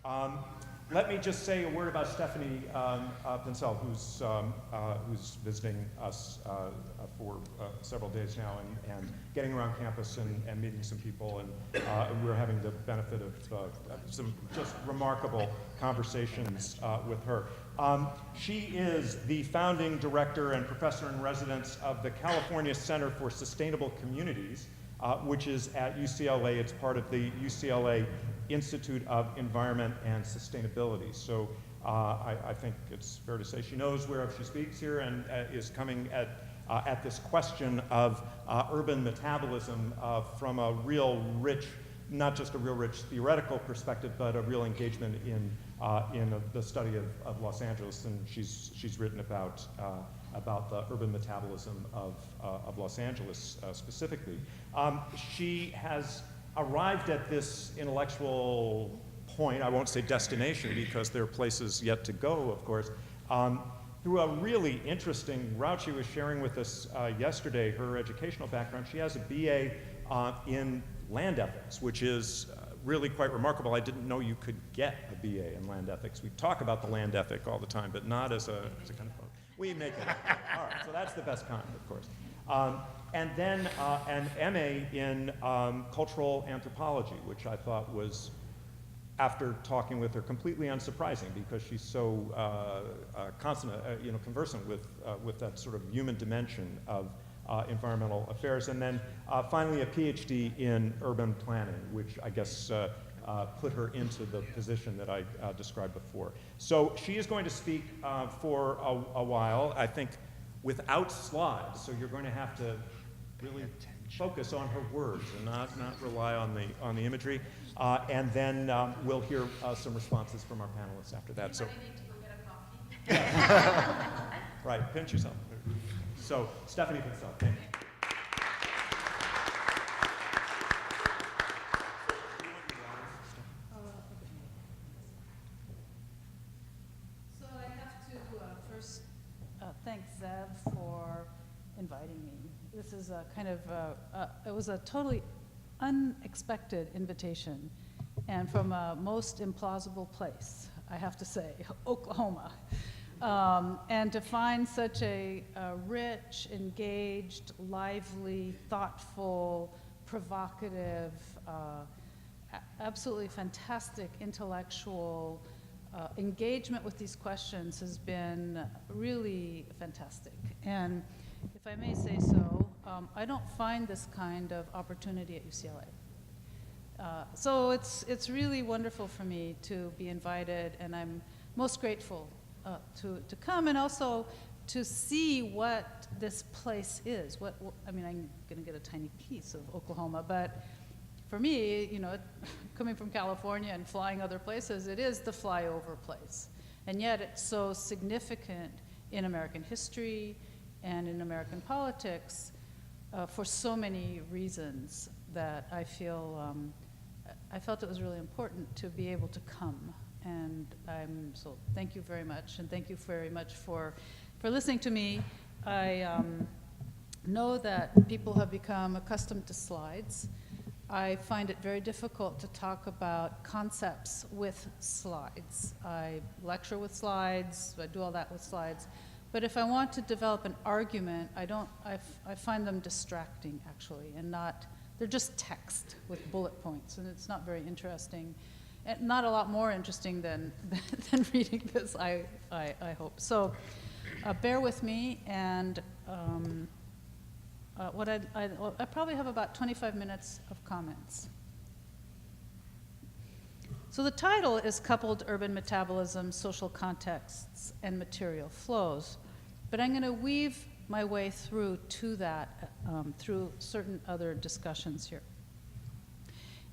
Let me just say a word about Stephanie Pincel, who's visiting us for several days now and getting around campus and meeting some people. And we're having the benefit of some just remarkable conversations with her. She is the founding director and professor in residence of the California Center for Sustainable Communities, which is at UCLA. It's part of the UCLA Institute of Environment and Sustainability. So I think it's fair to say she knows whereof she speaks here and is coming at this question of urban metabolism from a real rich, not just a real rich theoretical perspective, but a real engagement in the study of Los Angeles. And she's written about the urban metabolism of Los Angeles specifically. She has arrived at this intellectual point, I won't say destination because there are places yet to go, of course, through a really interesting route. She was sharing with us yesterday her educational background. She has a BA in land ethics, which is really quite remarkable. I didn't know you could get a BA in land ethics. We talk about the land ethic all the time, but not as a kind of, we make it. All right, so that's the best kind, of course. And then an MA in cultural anthropology, which I thought was, after talking with her, completely unsurprising because she's so conversant with that sort of human dimension of environmental affairs. And then finally a PhD in urban planning, which I guess put her into the position that I described before. So she is going to speak for a while, I think, without slides. So you're going to have to really focus on her words and not rely on the imagery. And then we'll hear some responses from our panelists after that. So, need to go get a coffee? Right, pinch yourself. So, Stephanie Pincel, thank you. So I have to first thank Zev for inviting me. This is a kind of, it was a totally unexpected invitation and from a most implausible place, I have to say, Oklahoma. And to find such a rich, engaged, lively, thoughtful, provocative, absolutely fantastic intellectual engagement with these questions has been really fantastic. And if I may say so, I don't find this kind of opportunity at UCLA. So it's really wonderful for me to be invited, and I'm most grateful to come and also to see what this place is. I mean, I'm going to get a tiny piece of Oklahoma, but for me, you know, coming from California and flying other places, it is the flyover place. And yet it's so significant in American history and in American politics for so many reasons that I felt it was really important to be able to come. And so thank you very much, and thank you very much for listening to me. I know that people have become accustomed to slides. I find it very difficult to talk about concepts with slides. I lecture with slides, I do all that with slides. But if I want to develop an argument, I find them distracting, actually, and they're just text with bullet points, and it's not very interesting. And not a lot more interesting than reading this, I hope. So bear with me, and I probably have about 25 minutes of comments. So the title is Coupled Urban Metabolism, Social Contexts, and Material Flows. But I'm going to weave my way through to that through certain other discussions here.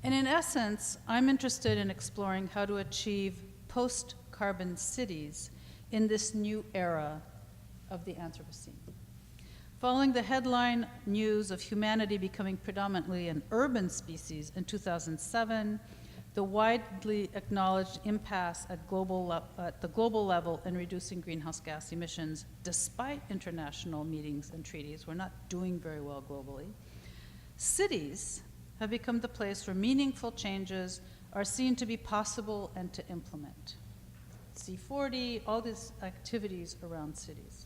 And in essence, I'm interested in exploring how to achieve post-carbon cities in this new era of the Anthropocene. Following the headline news of humanity becoming predominantly an urban species in 2007, the widely acknowledged impasse at the global level in reducing greenhouse gas emissions, despite international meetings and treaties, we're not doing very well globally. Cities have become the place where meaningful changes are seen to be possible and to implement. C40, all these activities around cities.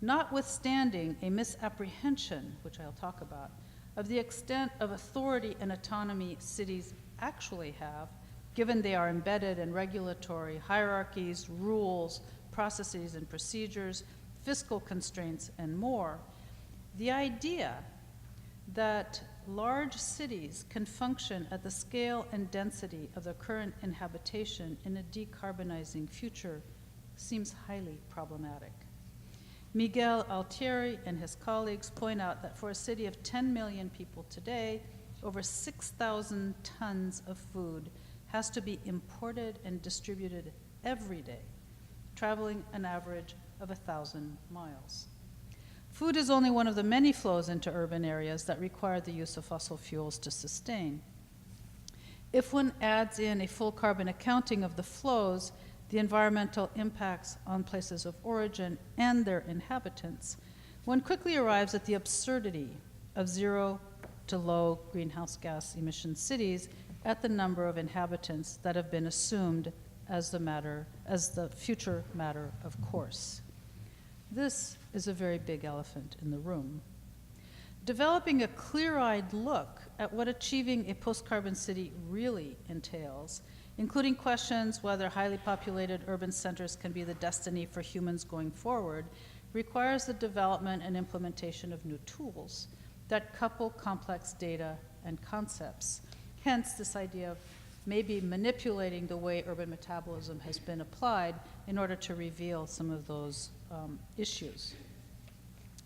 Notwithstanding a misapprehension, which I'll talk about, of the extent of authority and autonomy cities actually have, given they are embedded in regulatory hierarchies, rules, processes and procedures, fiscal constraints, and more, the idea that large cities can function at the scale and density of their current inhabitation in a decarbonizing future seems highly problematic. Miguel Altieri and his colleagues point out that for a city of 10 million people today, over 6,000 tons of food has to be imported and distributed every day, traveling an average of 1,000 miles. Food is only one of the many flows into urban areas that require the use of fossil fuels to sustain. If one adds in a full carbon accounting of the flows, the environmental impacts on places of origin and their inhabitants, one quickly arrives at the absurdity of zero to low greenhouse gas emission cities at the number of inhabitants that have been assumed as the future matter of course. This is a very big elephant in the room. Developing a clear-eyed look at what achieving a post-carbon city really entails, including questions whether highly populated urban centers can be the destiny for humans going forward, requires the development and implementation of new tools that couple complex data and concepts. Hence, this idea of maybe manipulating the way urban metabolism has been applied in order to reveal some of those issues.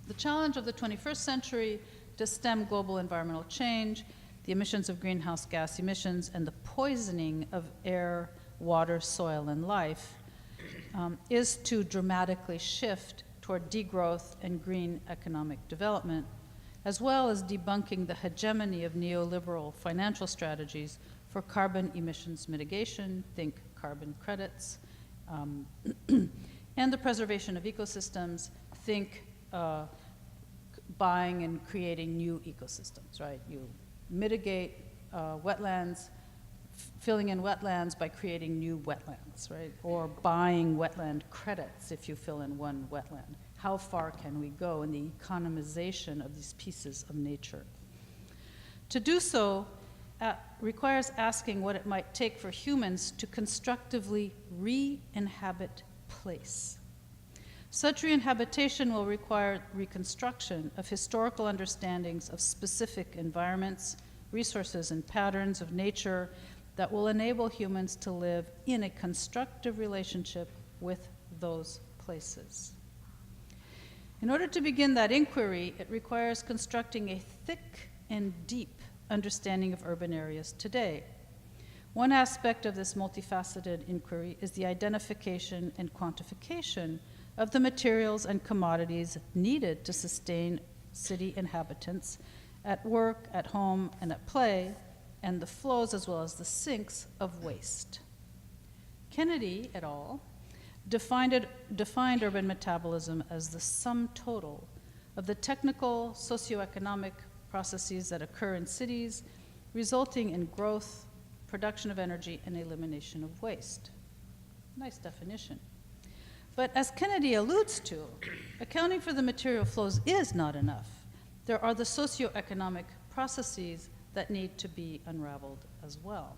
The challenge of the 21st century to stem global environmental change, the emissions of greenhouse gas emissions, and the poisoning of air, water, soil, and life is to dramatically shift toward degrowth and green economic development, as well as debunking the hegemony of neoliberal financial strategies for carbon emissions mitigation, think carbon credits, and the preservation of ecosystems, think buying and creating new ecosystems, right? You mitigate wetlands, filling in wetlands by creating new wetlands, right? Or buying wetland credits if you fill in one wetland. How far can we go in the economization of these pieces of nature? To do so requires asking what it might take for humans to constructively re-inhabit place. Such re-inhabitation will require reconstruction of historical understandings of specific environments, resources, and patterns of nature that will enable humans to live in a constructive relationship with those places. In order to begin that inquiry, it requires constructing a thick and deep understanding of urban areas today. One aspect of this multifaceted inquiry is the identification and quantification of the materials and commodities needed to sustain city inhabitants at work, at home, and at play, and the flows as well as the sinks of waste. Kennedy et al. Defined urban metabolism as the sum total of the technical, socioeconomic processes that occur in cities, resulting in growth, production of energy, and elimination of waste. Nice definition. But as Kennedy alludes to, accounting for the material flows is not enough. There are the socioeconomic processes that need to be unraveled as well.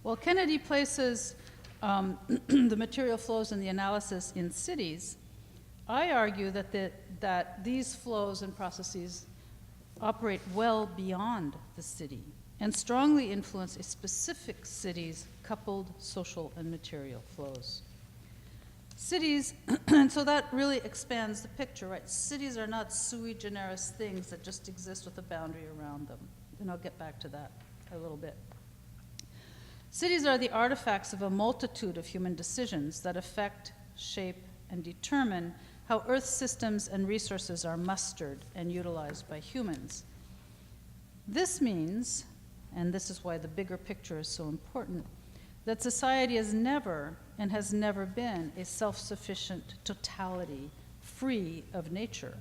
While Kennedy places the material flows in the analysis in cities, I argue that these flows and processes operate well beyond the city and strongly influence a specific city's coupled social and material flows. Cities, and so that really expands the picture, right? Cities are not sui generis things that just exist with a boundary around them. And I'll get back to that a little bit. Cities are the artifacts of a multitude of human decisions that affect, shape, and determine how Earth systems and resources are mustered and utilized by humans. This means, and this is why the bigger picture is so important, that society is never and has never been a self-sufficient totality free of nature,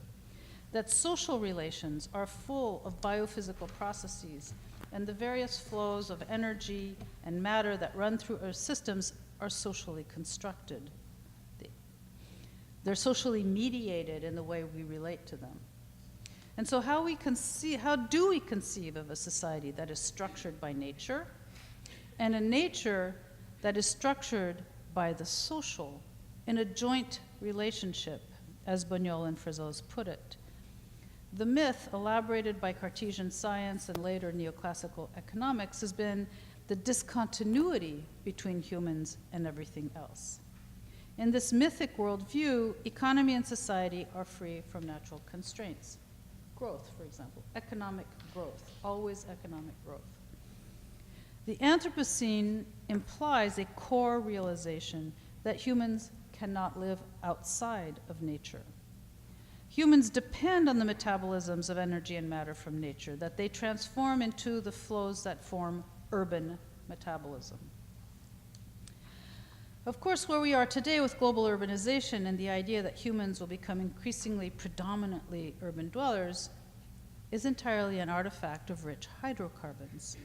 that social relations are full of biophysical processes and the various flows of energy and matter that run through our systems are socially constructed. They're socially mediated in the way we relate to them. And so how do we conceive of a society that is structured by nature, and a nature that is structured by the social in a joint relationship, as Buñuel and Frazós put it? The myth, elaborated by Cartesian science and later neoclassical economics, has been the discontinuity between humans and everything else. In this mythic worldview, economy and society are free from natural constraints. Growth, for example, economic growth, always economic growth. The Anthropocene implies a core realization that humans cannot live outside of nature. Humans depend on the metabolisms of energy and matter from nature, that they transform into the flows that form urban metabolism. Of course, where we are today with global urbanization and the idea that humans will become increasingly predominantly urban dwellers is entirely an artifact of rich hydrocarbons.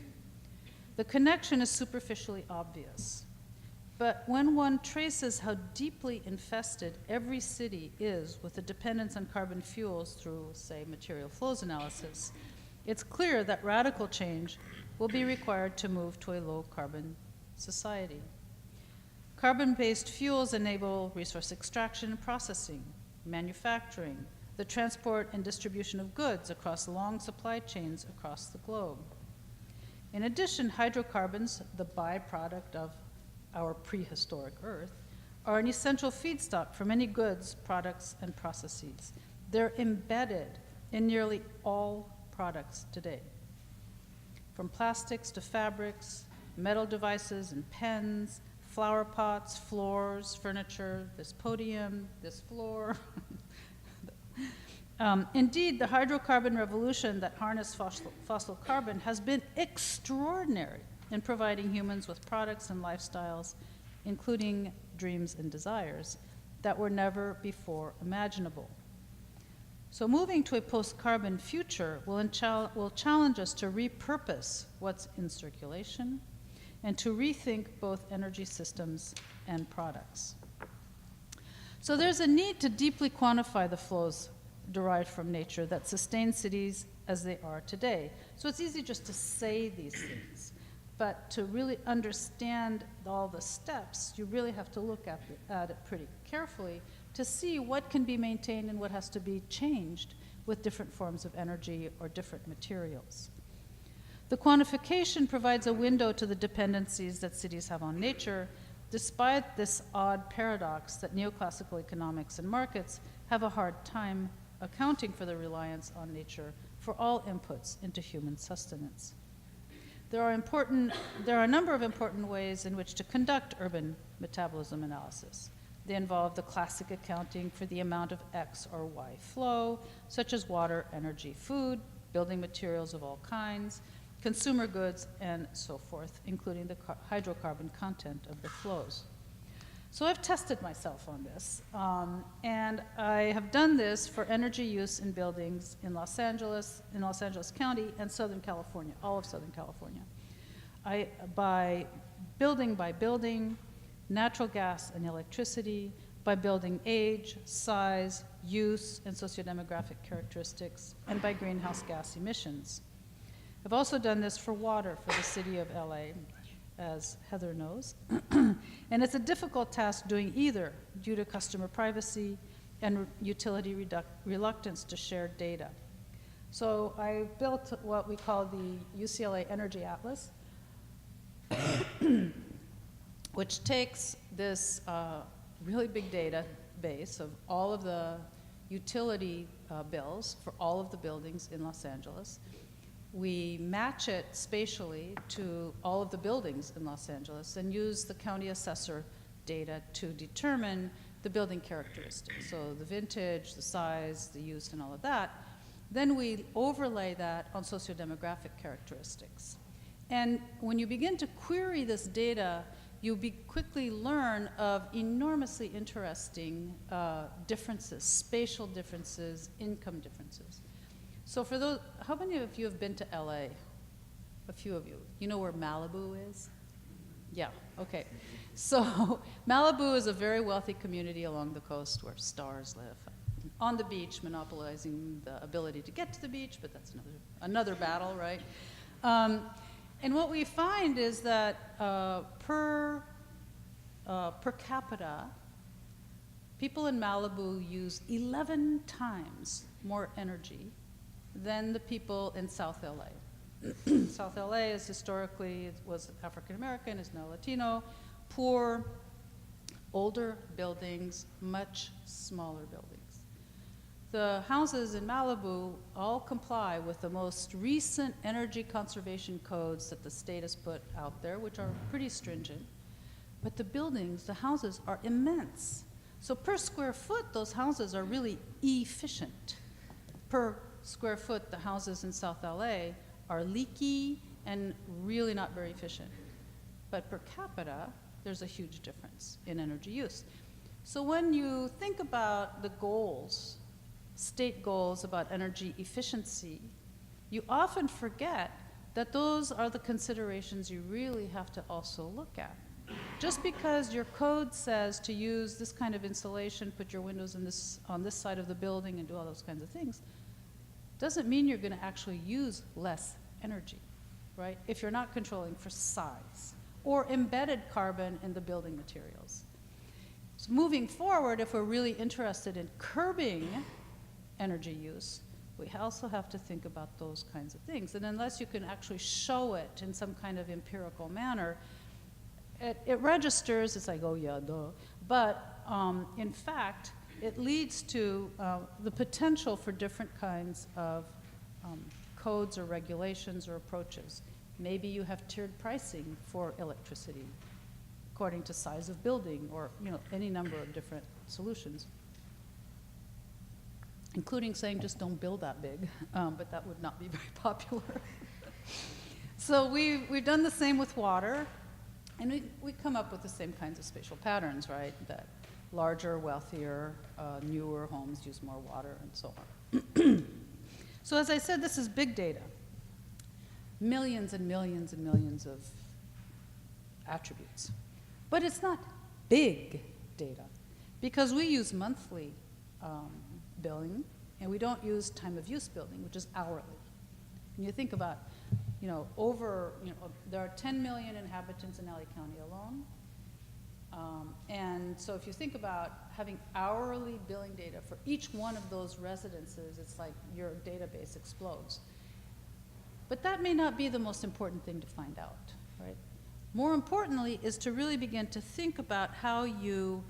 The connection is superficially obvious, but when one traces how deeply infested every city is with the dependence on carbon fuels through, say, material flows analysis, it's clear that radical change will be required to move to a low-carbon society. Carbon-based fuels enable resource extraction and processing, manufacturing, the transport and distribution of goods across long supply chains across the globe. In addition, hydrocarbons, the byproduct of our prehistoric Earth, are an essential feedstock for many goods, products, and processes. They're embedded in nearly all products today, from plastics to fabrics, metal devices and pens, flower pots, floors, furniture, this podium, this floor. Indeed, the hydrocarbon revolution that harnessed fossil carbon has been extraordinary in providing humans with products and lifestyles, including dreams and desires, that were never before imaginable. So moving to a post-carbon future will challenge us to repurpose what's in circulation and to rethink both energy systems and products. So there's a need to deeply quantify the flows derived from nature that sustain cities as they are today. So it's easy just to say these things, but to really understand all the steps, you really have to look at it pretty carefully to see what can be maintained and what has to be changed with different forms of energy or different materials. The quantification provides a window to the dependencies that cities have on nature, despite this odd paradox that neoclassical economics and markets have a hard time accounting for the reliance on nature for all inputs into human sustenance. There are a number of important ways in which to conduct urban metabolism analysis. They involve the classic accounting for the amount of X or Y flow, such as water, energy, food, building materials of all kinds, consumer goods, and so forth, including the hydrocarbon content of the flows. So I've tested myself on this, and I have done this for energy use in buildings in Los Angeles County and Southern California, all of Southern California. By building, natural gas and electricity, by building age, size, use, and sociodemographic characteristics, and by greenhouse gas emissions. I've also done this for water for the city of LA, as Heather knows. And it's a difficult task doing either due to customer privacy and utility reluctance to share data. So I built what we call the UCLA Energy Atlas, which takes this really big database of all of the utility bills for all of the buildings in Los Angeles. We match it spatially to all of the buildings in Los Angeles and use the county assessor data to determine the building characteristics. So the vintage, the size, the use, and all of that. Then we overlay that on sociodemographic characteristics. And when you begin to query this data, you quickly learn of enormously interesting differences, spatial differences, income differences. So for those, how many of you have been to LA? a few of you. You know where Malibu is? Yeah, okay. So Malibu is a very wealthy community along the coast where stars live. On the beach, monopolizing the ability to get to the beach, but that's another battle, right? And what we find is that per capita, people in Malibu use 11 times more energy than the people in South LA. South LA is historically, it was African American, is now Latino, poor, older buildings, much smaller buildings. The houses in Malibu all comply with the most recent energy conservation codes that the state has put out there, which are pretty stringent. But the buildings, the houses are immense. So per square foot, those houses are really efficient. Per square foot, the houses in South LA are leaky and really not very efficient. But per capita, there's a huge difference in energy use. So when you think about the goals, state goals about energy efficiency, you often forget that those are the considerations you really have to also look at. Just because your code says to use this kind of insulation, put your windows on this side of the building and do all those kinds of things, doesn't mean you're going to actually use less energy, right? If you're not controlling for size or embedded carbon in the building materials. So moving forward, if we're really interested in curbing energy use, we also have to think about those kinds of things. And unless you can actually show it in some kind of empirical manner, it registers, it's like, oh yeah, duh. But in fact, it leads to the potential for different kinds of codes or regulations or approaches. Maybe you have tiered pricing for electricity according to size of building, or any number of different solutions, including saying just don't build that big, but that would not be very popular. So we've done the same with water, and we come up with the same kinds of spatial patterns, right? That larger, wealthier, newer homes use more water, and so on. So as I said, this is big data. Millions and millions and millions of attributes. But it's not big data, because we use monthly billing, and we don't use time of use billing, which is hourly. And you think about, there are 10 million inhabitants in LA County alone. And so if you think about having hourly billing data for each one of those residences, it's like your database explodes. But that may not be the most important thing to find out, right? More importantly is to really begin to think about how you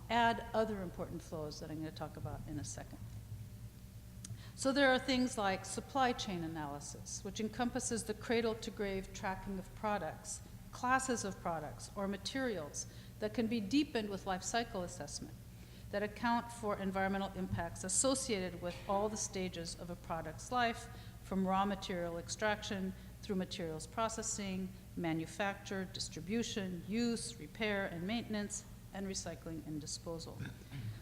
add other important flows that I'm going to talk about in a second. So there are things like supply chain analysis, which encompasses the cradle-to-grave tracking of products, classes of products, or materials that can be deepened with life cycle assessment that account for environmental impacts associated with all the stages of a product's life, from raw material extraction through materials processing, manufacture, distribution, use, repair, and maintenance, and recycling and disposal.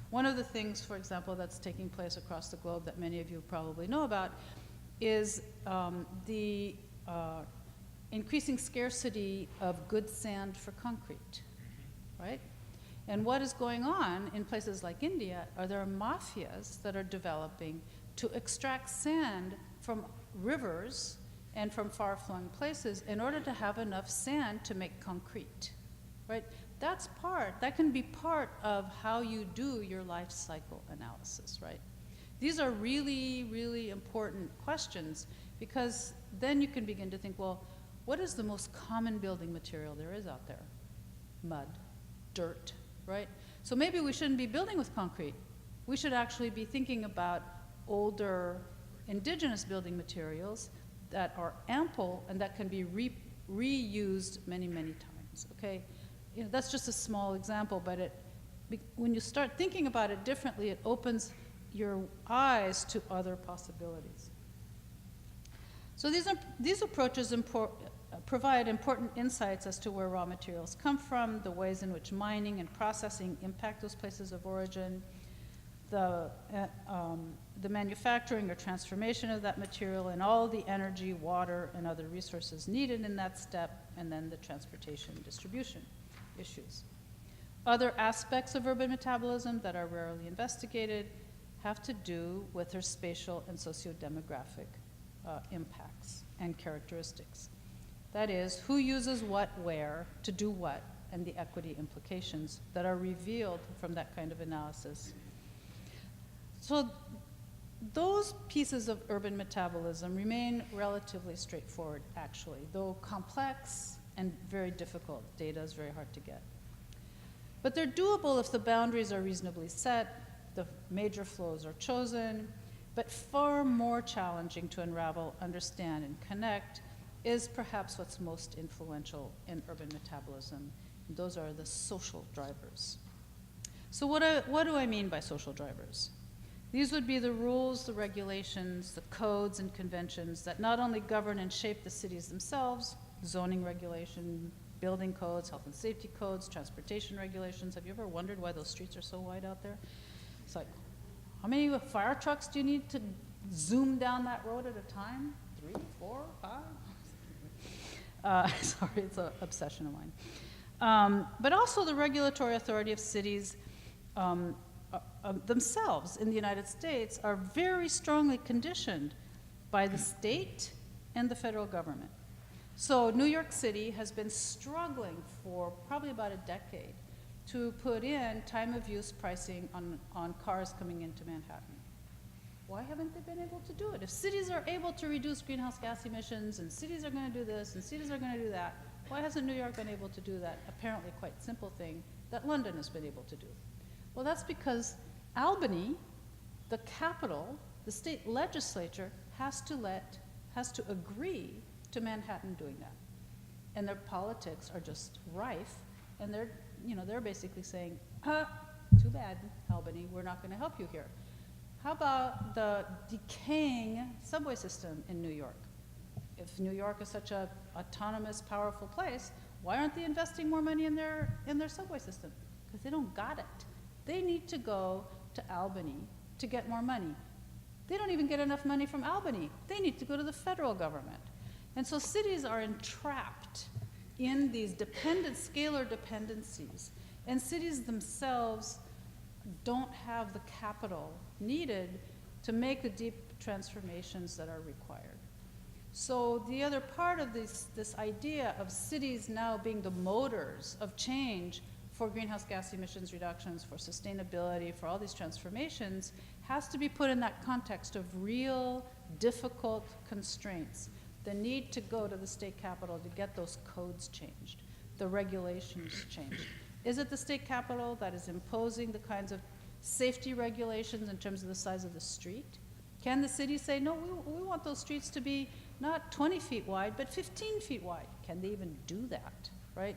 One of the things, for example, that's taking place across the globe that many of you probably know about is the increasing scarcity of good sand for concrete, right? And what is going on in places like India are there are mafias that are developing to extract sand from rivers and from far-flung places in order to have enough sand to make concrete, right? That can be part of how you do your life cycle analysis, right? These are really, really important questions, because then you can begin to think, well, what is the most common building material there is out there? Mud, dirt, right? So maybe we shouldn't be building with concrete. We should actually be thinking about older indigenous building materials that are ample and that can be reused many, many times, okay? That's just a small example, but when you start thinking about it differently, it opens your eyes to other possibilities. So these approaches provide important insights as to where raw materials come from, the ways in which mining and processing impact those places of origin, the the manufacturing or transformation of that material and all the energy, water, and other resources needed in that step, and then the transportation and distribution issues. Other aspects of urban metabolism that are rarely investigated have to do with their spatial and socio-demographic impacts and characteristics. That is, who uses what where to do what, and the equity implications that are revealed from that kind of analysis. So those pieces of urban metabolism remain relatively straightforward, actually, though complex and very difficult. Data is very hard to get. But they're doable if the boundaries are reasonably set, the major flows are chosen, but far more challenging to unravel, understand, and connect is perhaps what's most influential in urban metabolism. Those are the social drivers. So what do I mean by social drivers? These would be the rules, the regulations, the codes and conventions that not only govern and shape the cities themselves, zoning regulation, building codes, health and safety codes, transportation regulations. Have you ever wondered why those streets are so wide out there? It's like, how many fire trucks do you need to zoom down that road at a time? 3, 4, 5? Sorry, it's an obsession of mine. But also the regulatory authority of cities themselves in the United States are very strongly conditioned by the state and the federal government. So New York City has been struggling for probably about a decade to put in time of use pricing on cars coming into Manhattan. Why haven't they been able to do it? If cities are able to reduce greenhouse gas emissions, and cities are going to do this, and cities are going to do that, why hasn't New York been able to do that apparently quite simple thing that London has been able to do? Well, that's because Albany, the capital, the state legislature, has to agree to Manhattan doing that. And their politics are just rife, and they're basically saying, too bad, Albany, we're not going to help you here. How about the decaying subway system in New York? If New York is such an autonomous, powerful place, why aren't they investing more money in their subway system? Because they don't got it. They need to go to Albany to get more money. They don't even get enough money from Albany. They need to go to the federal government. And so cities are entrapped in these scalar dependencies. And cities themselves don't have the capital needed to make the deep transformations that are required. So the other part of this idea of cities now being the motors of change for greenhouse gas emissions reductions, for sustainability, for all these transformations, has to be put in that context of real, difficult constraints. The need to go to the state capitol to get those codes changed, the regulations changed. Is it the state capitol that is imposing the kinds of safety regulations in terms of the size of the street? Can the city say, no, we want those streets to be not 20 feet wide, but 15 feet wide? Can they even do that, right?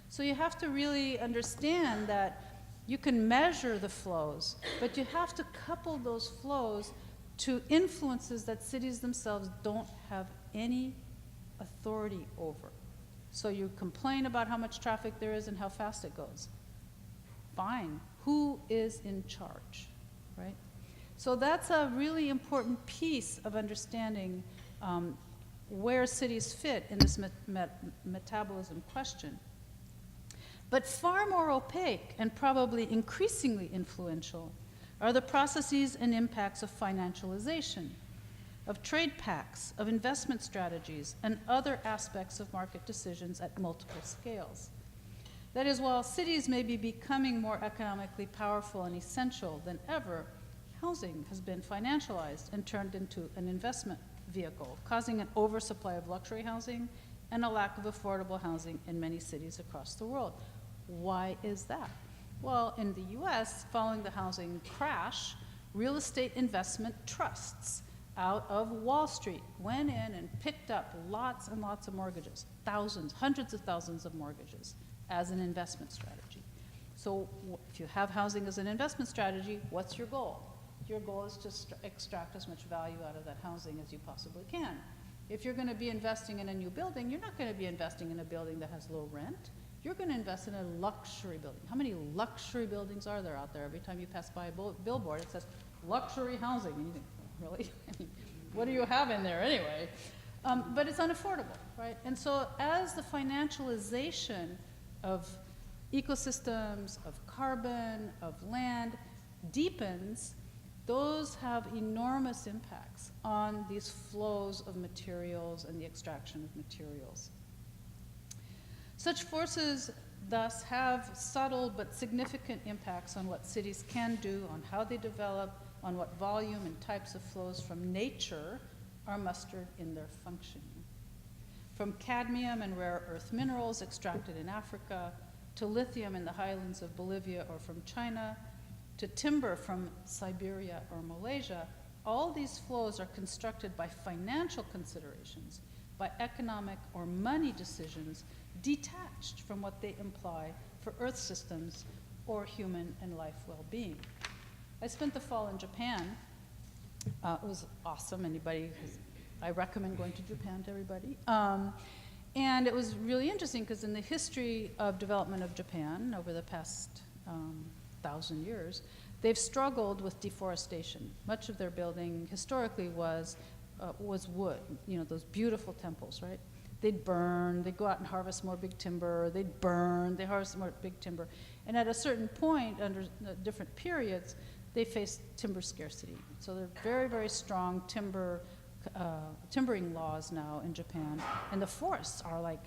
So you have to really understand that you can measure the flows, but you have to couple those flows to influences that cities themselves don't have any authority over. So you complain about how much traffic there is and how fast it goes. Fine. Who is in charge, right? So that's a really important piece of understanding where cities fit in this metabolism question. But far more opaque and probably increasingly influential are the processes and impacts of financialization, of trade pacts, of investment strategies, and other aspects of market decisions at multiple scales. That is, while cities may be becoming more economically powerful and essential than ever, housing has been financialized and turned into an investment vehicle, causing an oversupply of luxury housing and a lack of affordable housing in many cities across the world. Why is that? Well, in the US, following the housing crash, real estate investment trusts out of Wall Street went in and picked up lots and lots of mortgages, thousands, hundreds of thousands of mortgages as an investment strategy. So if you have housing as an investment strategy, what's your goal? Your goal is to extract as much value out of that housing as you possibly can. If you're going to be investing in a new building, you're not going to be investing in a building that has low rent. You're going to invest in a luxury building. How many luxury buildings are there out there? Every time you pass by a billboard, it says luxury housing. And you think, really. I mean, what do you have in there anyway? But it's unaffordable, right? And so as the financialization of ecosystems, of carbon, of land deepens, those have enormous impacts on these flows of materials and the extraction of materials. Such forces thus have subtle but significant impacts on what cities can do, on how they develop, on what volume and types of flows from nature are mustered in their functioning. From cadmium and rare earth minerals extracted in Africa, to lithium in the highlands of Bolivia or from China, to timber from Siberia or Malaysia, all these flows are constructed by financial considerations, by economic or money decisions detached from what they imply for Earth systems or human and life well-being. I spent the fall in Japan. It was awesome. I recommend going to Japan to everybody. And it was really interesting because in the history of development of Japan over the past 1,000 years, they've struggled with deforestation. Much of their building historically was wood, those beautiful temples, right? They'd burn, they'd go out and harvest more big timber, they'd burn, they harvest more big timber. And at a certain point, under different periods, they faced timber scarcity. So they're very, very strong timbering laws now in Japan. And the forests are like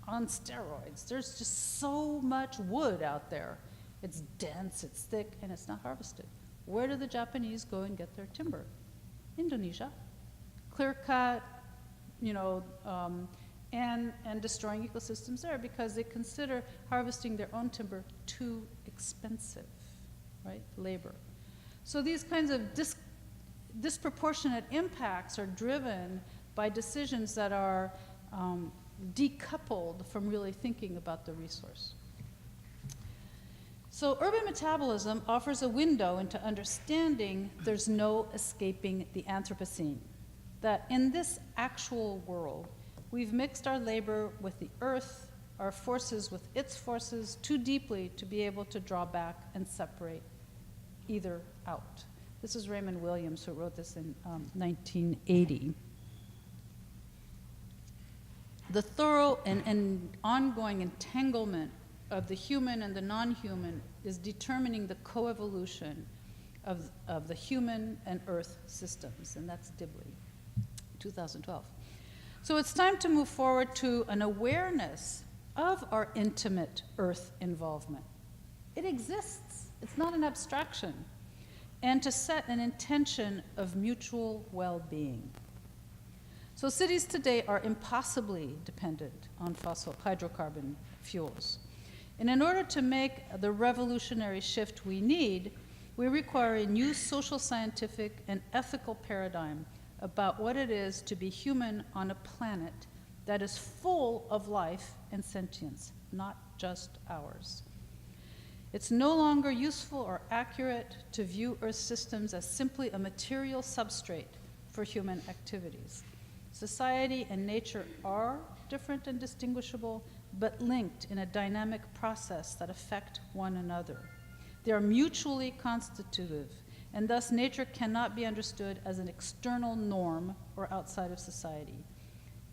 on steroids. There's just so much wood out there. It's dense, it's thick, and it's not harvested. Where do the Japanese go and get their timber? Indonesia. Clear cut, and destroying ecosystems there because they consider harvesting their own timber too expensive, right? Labor. So these kinds of disproportionate impacts are driven by decisions that are decoupled from really thinking about the resource. So urban metabolism offers a window into understanding there's no escaping the Anthropocene, that in this actual world, we've mixed our labor with the earth, our forces with its forces too deeply to be able to draw back and separate either out. This is Raymond Williams, who wrote this in 1980. The thorough and ongoing entanglement of the human and the non-human is determining the coevolution of the human and earth systems, and that's Dibley, 2012. So it's time to move forward to an awareness of our intimate earth involvement. It exists, it's not an abstraction, and to set an intention of mutual well-being. So cities today are impossibly dependent on fossil hydrocarbon fuels. And in order to make the revolutionary shift we need, we require a new social, scientific, and ethical paradigm about what it is to be human on a planet that is full of life and sentience, not just ours. It's no longer useful or accurate to view Earth systems as simply a material substrate for human activities. Society and nature are different and distinguishable, but linked in a dynamic process that affect one another. They are mutually constitutive, and thus nature cannot be understood as an external norm or outside of society.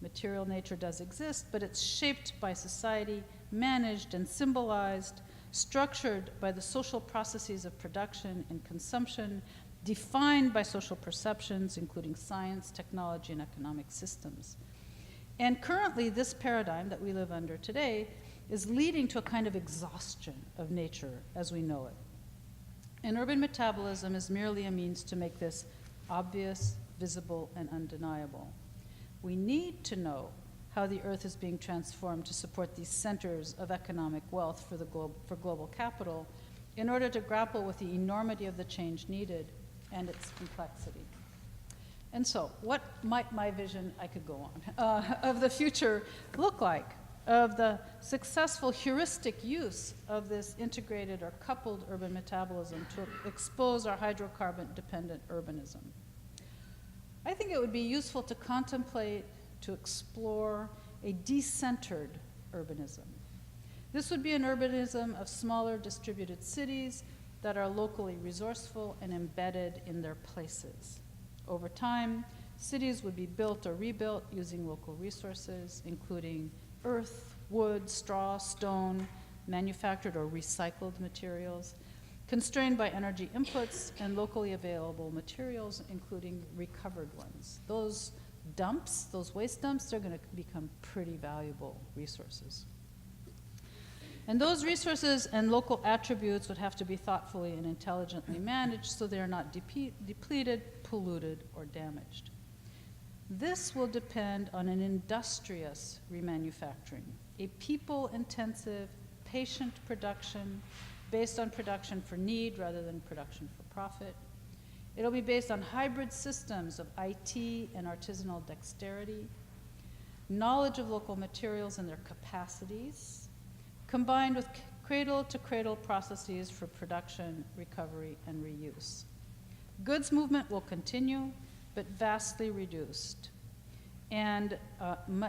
Material nature does exist, but it's shaped by society, managed and symbolized, structured by the social processes of production and consumption, defined by social perceptions, including science, technology, and economic systems. And currently, this paradigm that we live under today is leading to a kind of exhaustion of nature as we know it. And urban metabolism is merely a means to make this obvious, visible, and undeniable. We need to know how the Earth is being transformed to support these centers of economic wealth for global capital in order to grapple with the enormity of the change needed and its complexity. And so, what might my vision, I could go on, of the future look like, of the successful heuristic use of this integrated or coupled urban metabolism to expose our hydrocarbon-dependent urbanism? I think it would be useful to contemplate, to explore a decentered urbanism. This would be an urbanism of smaller distributed cities that are locally resourceful and embedded in their places. Over time, cities would be built or rebuilt using local resources, including earth, wood, straw, stone, manufactured or recycled materials, constrained by energy inputs and locally available materials, including recovered ones. Those dumps, those waste dumps, they're going to become pretty valuable resources. And those resources and local attributes would have to be thoughtfully and intelligently managed so they are not depleted, polluted, or damaged. This will depend on an industrious remanufacturing, a people-intensive, patient production based on production for need rather than production for profit. It'll be based on hybrid systems of IT and artisanal dexterity, knowledge of local materials and their capacities, combined with cradle-to-cradle processes for production, recovery, and reuse. Goods movement will continue, but vastly reduced, and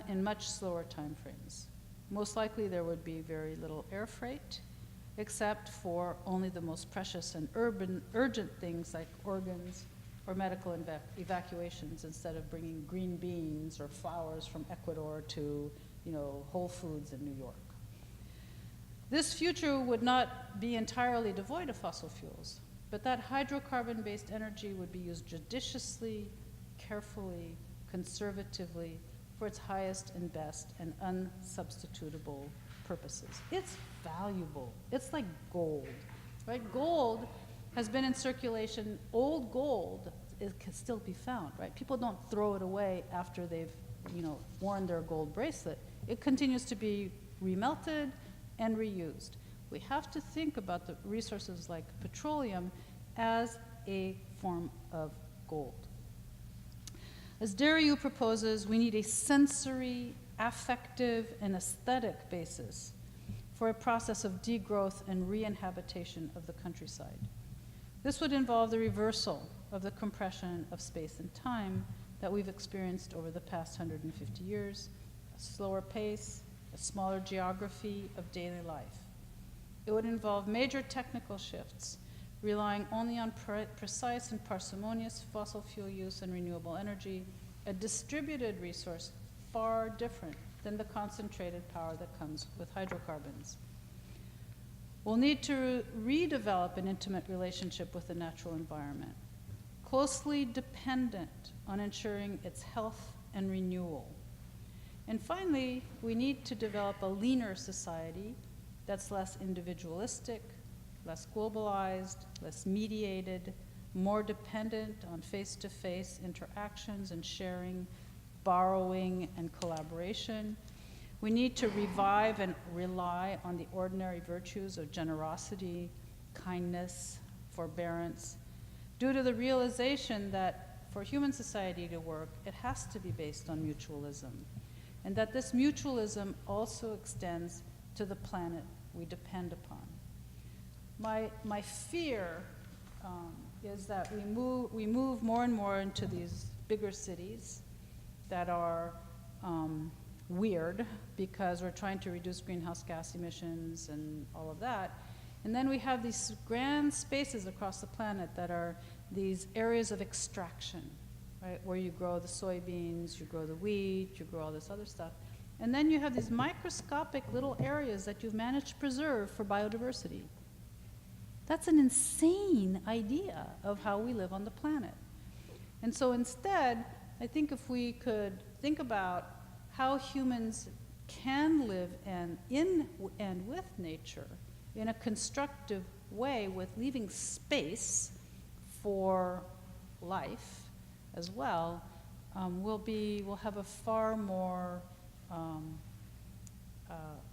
in much slower timeframes. Most likely there would be very little air freight, except for only the most precious and urgent things like organs or medical evacuations, instead of bringing green beans or flowers from Ecuador to, Whole Foods in New York. This future would not be entirely devoid of fossil fuels, but that hydrocarbon-based energy would be used judiciously, carefully, conservatively, for its highest and best and unsubstitutable purposes. It's valuable. It's like gold, right? Gold has been in circulation. Old gold, it can still be found, right? People don't throw it away after they've, worn their gold bracelet. It continues to be remelted and reused. We have to think about the resources like petroleum as a form of gold. As Derrida proposes, we need a sensory, affective, and aesthetic basis for a process of degrowth and re-inhabitation of the countryside. This would involve the reversal of the compression of space and time that we've experienced over the past 150 years, a slower pace, a smaller geography of daily life. It would involve major technical shifts, relying only on precise and parsimonious fossil fuel use and renewable energy, a distributed resource far different than the concentrated power that comes with hydrocarbons. We'll need to redevelop an intimate relationship with the natural environment, closely dependent on ensuring its health and renewal. And finally, we need to develop a leaner society that's less individualistic, less globalized, less mediated, more dependent on face-to-face interactions and sharing, borrowing, and collaboration. We need to revive and rely on the ordinary virtues of generosity, kindness, forbearance, due to the realization that for human society to work, it has to be based on mutualism, and that this mutualism also extends to the planet we depend upon. My fear is that we move more and more into these bigger cities that are weird because we're trying to reduce greenhouse gas emissions and all of that. And then we have these grand spaces across the planet that are these areas of extraction, right? Where you grow the soybeans, you grow the wheat, you grow all this other stuff. And then you have these microscopic little areas that you've managed to preserve for biodiversity. That's an insane idea of how we live on the planet. And so instead, I think if we could think about how humans can live in and with nature in a constructive way, with leaving space for life as well, we'll have a far more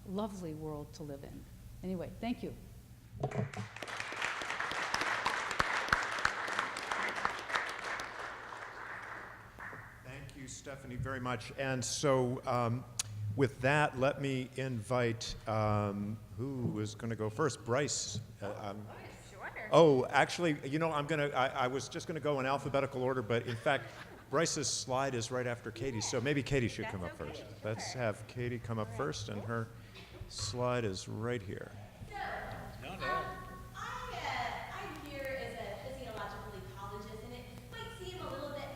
lovely world to live in. Anyway, thank you. Thank you, Stephanie, very much. And so with that, let me invite, who is going to go first? Bryce. Sure. Oh, actually, I was just going to go in alphabetical order, but in fact, Bryce's slide is right after Katie's, so maybe Katie should come up first. Let's have Katie come up first, and her slide is right here. I'm here as a physiological ecologist, and it might seem a little bit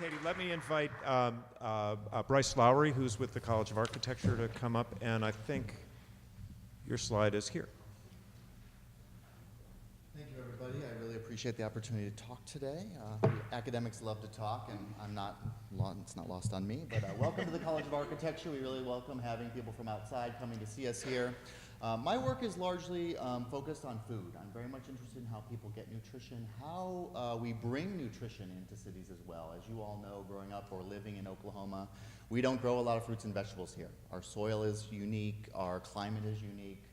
Katie, let me invite Bryce Lowry, who's with the College of Architecture, to come up, and I think your slide is here. Thank you, everybody. I really appreciate the opportunity to talk today. Academics love to talk, and it's not lost on me, but welcome to the College of Architecture. We really welcome having people from outside coming to see us here. My work is largely focused on food. I'm very much interested in how people get nutrition, how we bring nutrition into cities as well. As you all know, growing up or living in Oklahoma, we don't grow a lot of fruits and vegetables here. Our soil is unique, our climate is unique.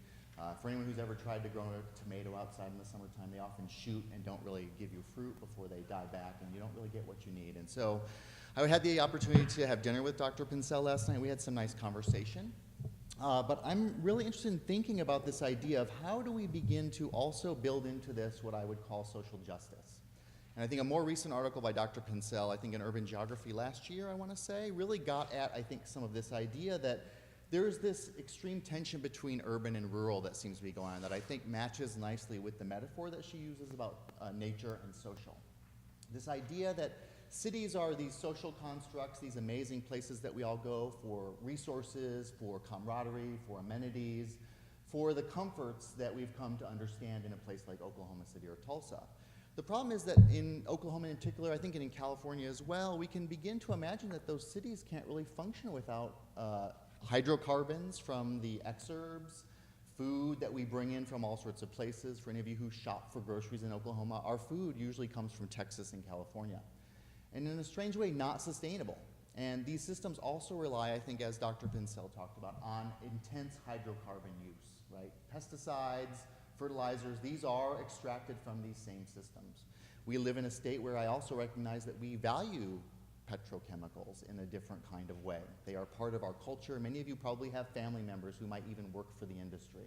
For anyone who's ever tried to grow a tomato outside in the summertime, they often shoot and don't really give you fruit before they die back, and you don't really get what you need. And so I had the opportunity to have dinner with Dr. Pincel last night. We had some nice conversation. But I'm really interested in thinking about this idea of how do we begin to also build into this what I would call social justice. And I think a more recent article by Dr. Pincel, I think in Urban Geography last year, I want to say, really got at, I think, some of this idea that there's this extreme tension between urban and rural that seems to be going on that I think matches nicely with the metaphor that she uses about nature and social. This idea that cities are these social constructs, these amazing places that we all go for resources, for camaraderie, for amenities, for the comforts that we've come to understand in a place like Oklahoma City or Tulsa. The problem is that in Oklahoma in particular, I think and in California as well, we can begin to imagine that those cities can't really function without hydrocarbons from the exurbs, food that we bring in from all sorts of places. For any of you who shop for groceries in Oklahoma, our food usually comes from Texas and California. And in a strange way, not sustainable. And these systems also rely, I think, as Dr. Pincel talked about, on intense hydrocarbon use, right? Pesticides, fertilizers, these are extracted from these same systems. We live in a state where I also recognize that we value petrochemicals in a different kind of way. They are part of our culture. Many of you probably have family members who might even work for the industry.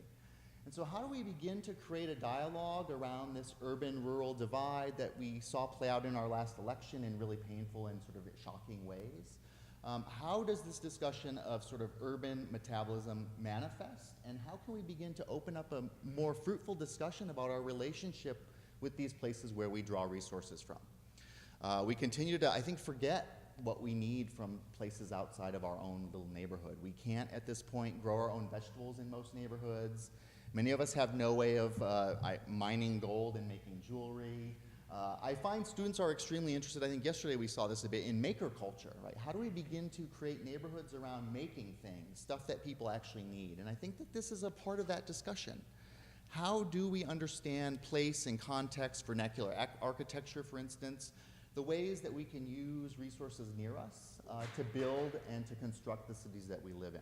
And so how do we begin to create a dialogue around this urban-rural divide that we saw play out in our last election in really painful and sort of shocking ways? How does this discussion of sort of urban metabolism manifest? And how can we begin to open up a more fruitful discussion about our relationship with these places where we draw resources from? We continue to, I think, forget what we need from places outside of our own little neighborhood. We can't, at this point, grow our own vegetables in most neighborhoods. Many of us have no way of mining gold and making jewelry. I find students are extremely interested, I think yesterday we saw this a bit, in maker culture, right? How do we begin to create neighborhoods around making things, stuff that people actually need? And I think that this is a part of that discussion. How do we understand place and context, vernacular architecture, for instance, the ways that we can use resources near us to build and to construct the cities that we live in?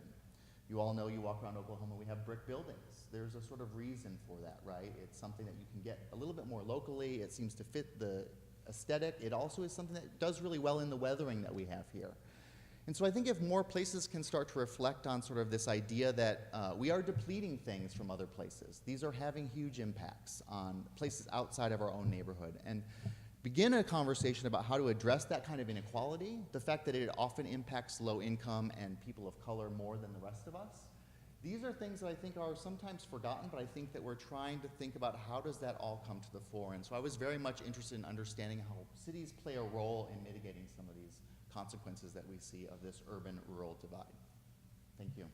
You all know, you walk around Oklahoma, we have brick buildings. There's a sort of reason for that, right? It's something that you can get a little bit more locally. It seems to fit the aesthetic. It also is something that does really well in the weathering that we have here. And so I think if more places can start to reflect on sort of this idea that we are depleting things from other places. These are having huge impacts on places outside of our own neighborhood. And begin a conversation about how to address that kind of inequality, the fact that it often impacts low income and people of color more than the rest of us. These are things that I think are sometimes forgotten, but I think that we're trying to think about how does that all come to the fore. And so I was very much interested in understanding how cities play a role in mitigating some of these consequences that we see of this urban-rural divide. Thank you.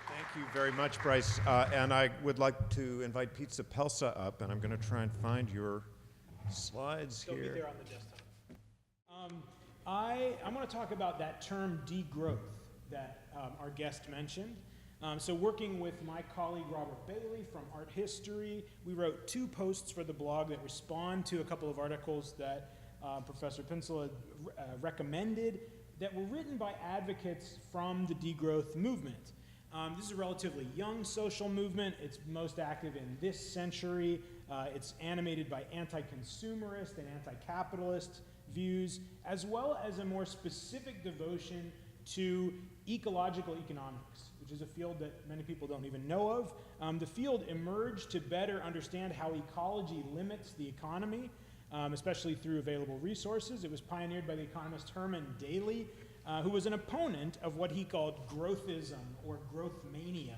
Thank you very much, Bryce. And I would like to invite Pete Zapelsa up, and I'm going to try and find your slides They'll here. be there on the desktop. I'm going to talk about that term degrowth that our guest mentioned. So working with my colleague Robert Bailey from Art History, we wrote 2 posts for the blog that respond to a couple of articles that Professor Pincel had recommended that were written by advocates from the degrowth movement. This is a relatively young social movement. It's most active in this century. It's animated by anti-consumerist and anti-capitalist views, as well as a more specific devotion to ecological economics, which is a field that many people don't even know of. The field emerged to better understand how ecology limits the economy, especially through available resources. It was pioneered by the economist Herman Daly, who was an opponent of what he called growthism or growth mania.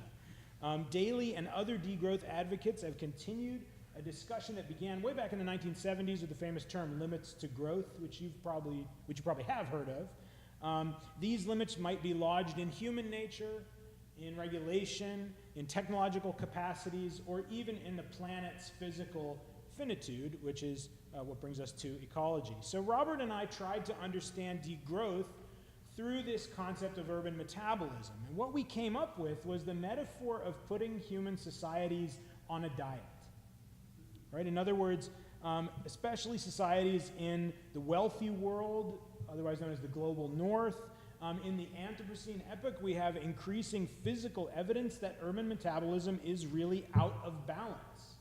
Daly and other degrowth advocates have continued a discussion that began way back in the 1970s with the famous term limits to growth, which you probably have heard of. These limits might be lodged in human nature, in regulation, in technological capacities, or even in the planet's physical finitude, which is what brings us to ecology. So Robert and I tried to understand degrowth through this concept of urban metabolism. And what we came up with was the metaphor of putting human societies on a diet. Right? In other words, especially societies in the wealthy world, otherwise known as the global north. In the Anthropocene epoch, we have increasing physical evidence that urban metabolism is really out of balance.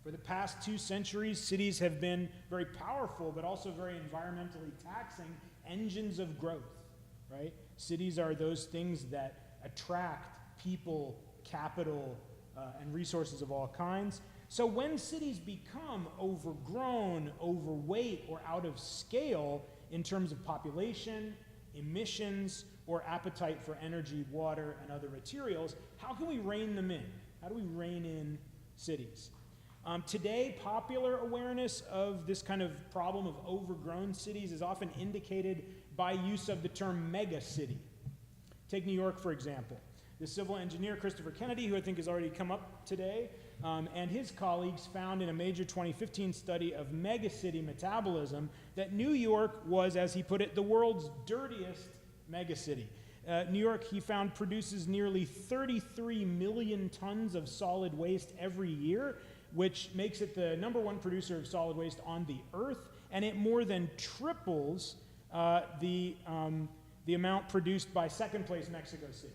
For the past 2 centuries, cities have been very powerful, but also very environmentally taxing engines of growth, right? Cities are those things that attract people, capital, and resources of all kinds. So when cities become overgrown, overweight, or out of scale in terms of population, emissions, or appetite for energy, water, and other materials, how can we rein them in? How do we rein in cities? Today, popular awareness of this kind of problem of overgrown cities is often indicated by use of the term megacity. Take New York, for example. The civil engineer Christopher Kennedy, who I think has already come up today, and his colleagues found in a major 2015 study of megacity metabolism that New York was, as he put it, the world's dirtiest megacity. New York, he found, produces nearly 33 million tons of solid waste every year, which makes it the #1 producer of solid waste on the earth, and it more than triples the amount produced by second-place Mexico City.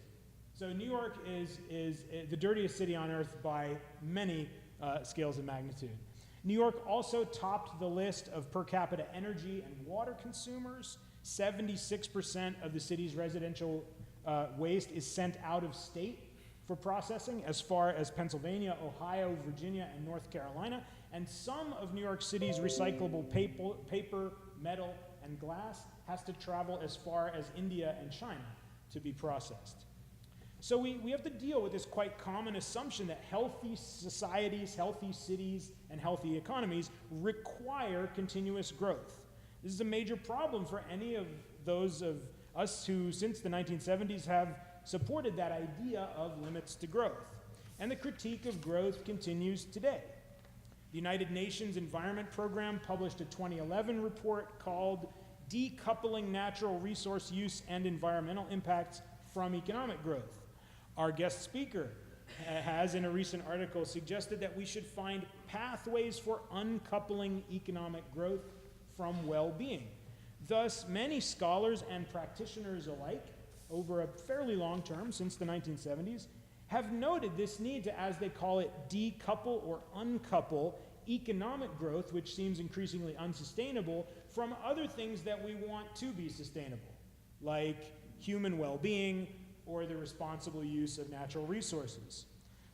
So New York is the dirtiest city on earth by many scales of magnitude. New York also topped the list of per capita energy and water consumers. 76% of the city's residential waste is sent out of state for processing, as far as Pennsylvania, Ohio, Virginia, and North Carolina. And some of New York City's recyclable paper, metal, and glass has to travel as far as India and China to be processed. So we have to deal with this quite common assumption that healthy societies, healthy cities, and healthy economies require continuous growth. This is a major problem for any of those of us who, since the 1970s, have supported that idea of limits to growth. And the critique of growth continues today. The United Nations Environment Program published a 2011 report called Decoupling Natural Resource Use and Environmental Impacts from Economic Growth. Our guest speaker has, in a recent article, suggested that we should find pathways for uncoupling economic growth from well-being. Thus, many scholars and practitioners alike, over a fairly long term, since the 1970s, have noted this need to, as they call it, decouple or uncouple economic growth, which seems increasingly unsustainable, from other things that we want to be sustainable, like human well-being, or the responsible use of natural resources.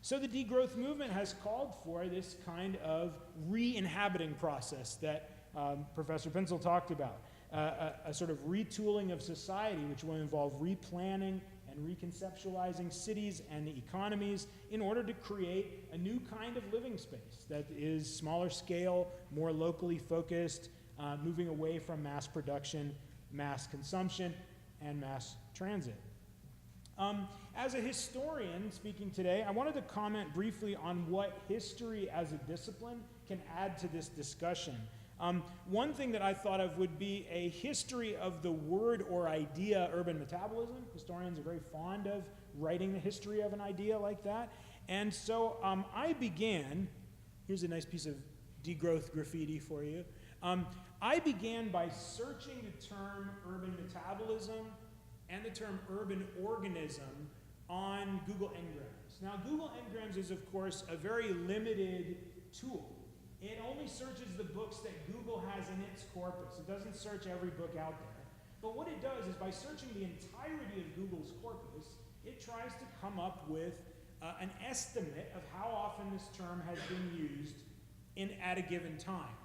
So the degrowth movement has called for this kind of re-inhabiting process that Professor Pinsel talked about, a sort of retooling of society, which will involve replanning and reconceptualizing cities and economies in order to create a new kind of living space that is smaller scale, more locally focused, moving away from mass production, mass consumption, and mass transit. As a historian speaking today, I wanted to comment briefly on what history as a discipline can add to this discussion. One thing that I thought of would be a history of the word or idea urban metabolism. Historians are very fond of writing the history of an idea like that. And so I began, here's a nice piece of degrowth graffiti for you. I began by searching the term urban metabolism and the term urban organism on Google Ngrams. Now, Google Ngrams is, of course, a very limited tool. It only searches the books that Google has in its corpus. It doesn't search every book out there. But what it does is, by searching the entirety of Google's corpus, it tries to come up with an estimate of how often this term has been used at a given time.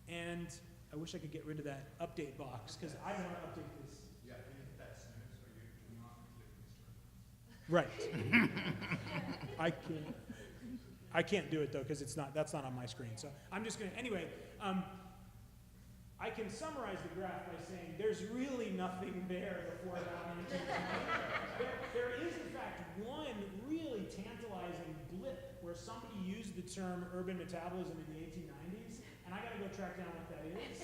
And I wish I could get rid of that update box, because I don't want to update this. Yeah, if you hit that snooze, or you do not click this. Right. I can't. I can't do it though, because that's not on my screen. So I'm just gonna, anyway, I can summarize the graph by saying there's really nothing there before about 1920. There is in fact one really tantalizing blip where somebody used the term urban metabolism in the 1890s, and I gotta go track down what that is.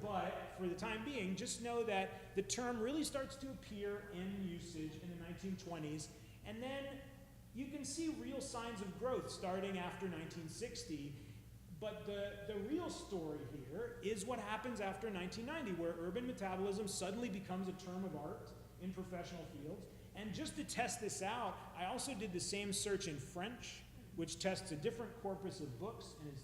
But for the time being, just know that the term really starts to appear in usage in the 1920s, and then you can see real signs of growth starting after 1960. But the real story here is what happens after 1990, where urban metabolism suddenly becomes a term of art in professional fields. And just to test this out, I also did the same search in French, which tests a different corpus of books and is,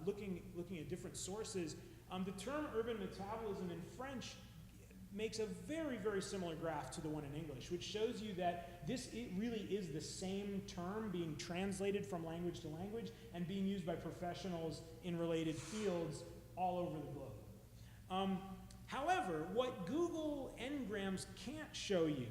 looking at different sources. The term urban metabolism in French makes a very, very similar graph to the one in English, which shows you that it really is the same term being translated from language to language and being used by professionals in related fields all over the globe. However, what Google Ngrams can't show you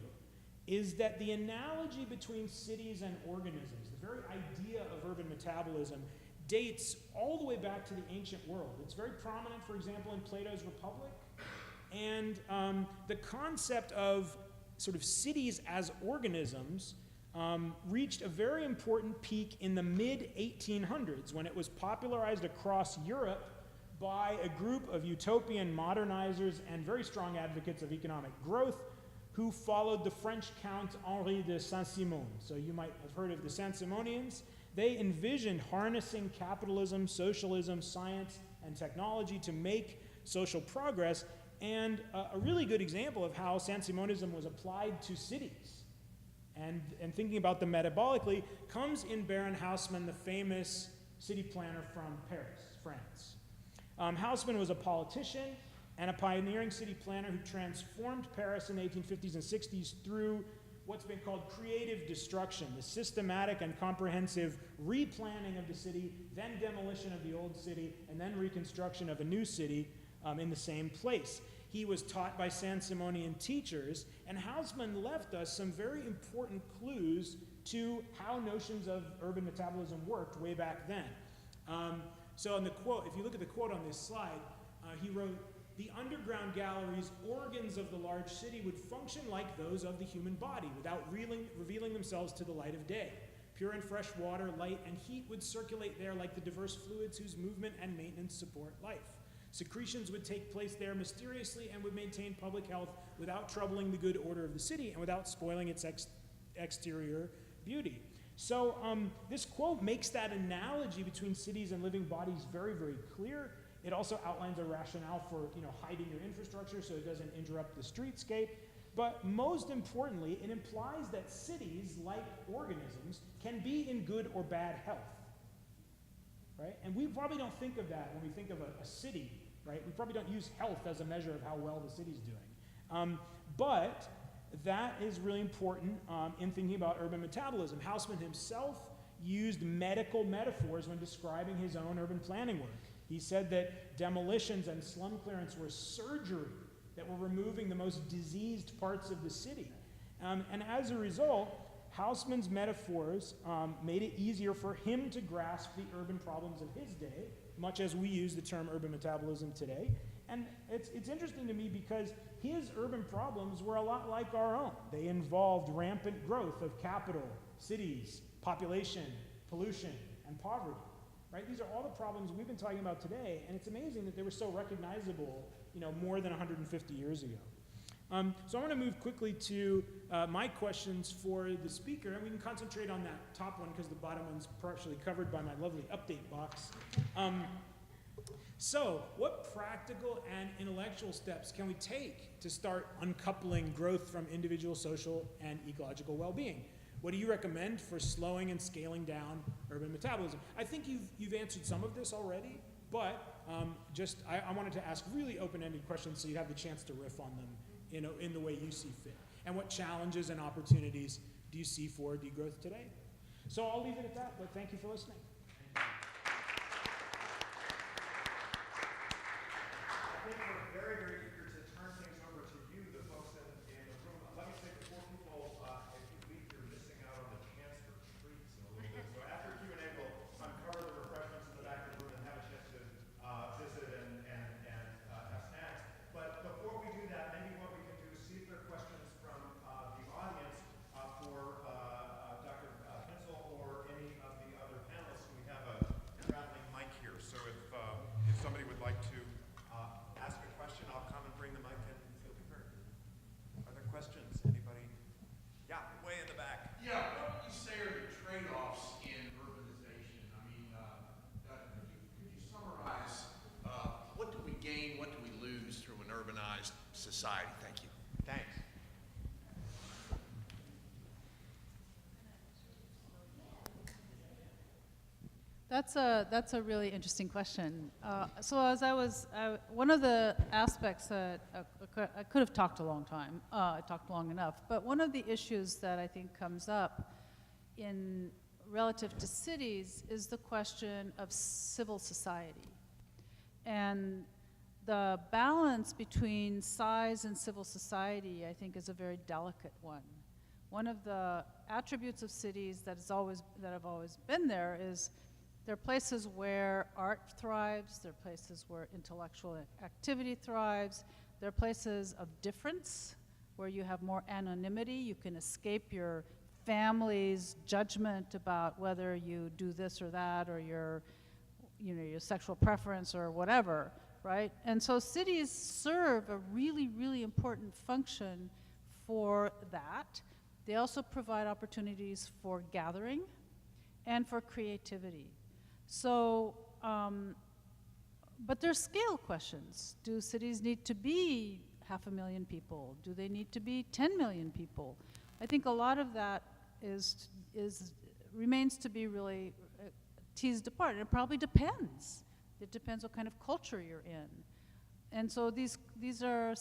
is that the analogy between cities and organisms, the very idea of urban metabolism, dates all the way back to the ancient world. It's very prominent, for example, in Plato's Republic. And the concept of sort of cities as organisms reached a very important peak in the mid-1800s when it was popularized across Europe by a group of utopian modernizers and very strong advocates of economic growth who followed the French Count Henri de Saint-Simon. So you might have heard of the Saint-Simonians. They envisioned harnessing capitalism, socialism, science, and technology to make social progress. And a really good example of how Saint-Simonism was applied to cities and thinking about them metabolically comes in Baron Haussmann, the famous city planner from Paris, France. Haussmann was a politician and a pioneering city planner who transformed Paris in the 1850s and 60s through what's been called creative destruction, the systematic and comprehensive replanning of the city, then demolition of the old city, and then reconstruction of a new city in the same place. He was taught by Saint-Simonian teachers, and Haussmann left us some very important clues to how notions of urban metabolism worked way back then. So in the quote, if you look at the quote on this slide, he wrote, "The underground galleries, organs of the large city, would function like those of the human body without revealing themselves to the light of day. Pure and fresh water, light, and heat would circulate there like the diverse fluids whose movement and maintenance support life. Secretions would take place there mysteriously and would maintain public health without troubling the good order of the city and without spoiling its exterior beauty." So this quote makes that analogy between cities and living bodies very, very clear. It also outlines a rationale for hiding your infrastructure so it doesn't interrupt the streetscape. But most importantly, it implies that cities, like organisms, can be in good or bad health. Right? And we probably don't think of that when we think of a city, right? We probably don't use health as a measure of how well the city's doing. But that is really important in thinking about urban metabolism. Haussmann himself used medical metaphors when describing his own urban planning work. He said that demolitions and slum clearance were surgery, that were removing the most diseased parts of the city. And as a result, Haussmann's metaphors made it easier for him to grasp the urban problems of his day, much as we use the term urban metabolism today. And it's interesting to me because his urban problems were a lot like our own. They involved rampant growth of capital, cities, population, pollution, and poverty. Right? These are all the problems we've been talking about today, and it's amazing that they were so recognizable, more than 150 years ago. So I want to move quickly to my questions for the speaker, and we can concentrate on that top one because the bottom one's partially covered by my lovely update box. So what practical and intellectual steps can we take to start uncoupling growth from individual social and ecological well-being? What do you recommend for slowing and scaling down urban metabolism? I think you've answered some of this already, but I wanted to ask really open-ended questions so you have the chance to riff on them in the way you see fit. And what challenges and opportunities do you see for degrowth today? So I'll leave it at that, but thank you for listening. I think we're very, very eager to turn things over to you, the folks in the room. Let me say before people, if you leave, you're missing out on the chance for treats in a little bit. So after Q&A, we'll just society. Thank you. Thanks. That's a really interesting question. So as one of the aspects that I could have talked a long time, I talked long enough, but one of the issues that I think comes up in relative to cities is the question of civil society. And the balance between size and civil society, I think, is a very delicate one. One of the attributes of cities that have always been there is they're places where art thrives, they're places where intellectual activity thrives, they're places of difference, where you have more anonymity, you can escape your family's judgment about whether you do this or that, or your sexual preference or whatever, right? And so cities serve a really, really important function for that. They also provide opportunities for gathering and for creativity. So, but there's scale questions. Do cities need to be 500,000 people? Do they need to be 10 million people? I think a lot of that remains to be really teased apart. And it probably depends. It depends what kind of culture you're in. And so these are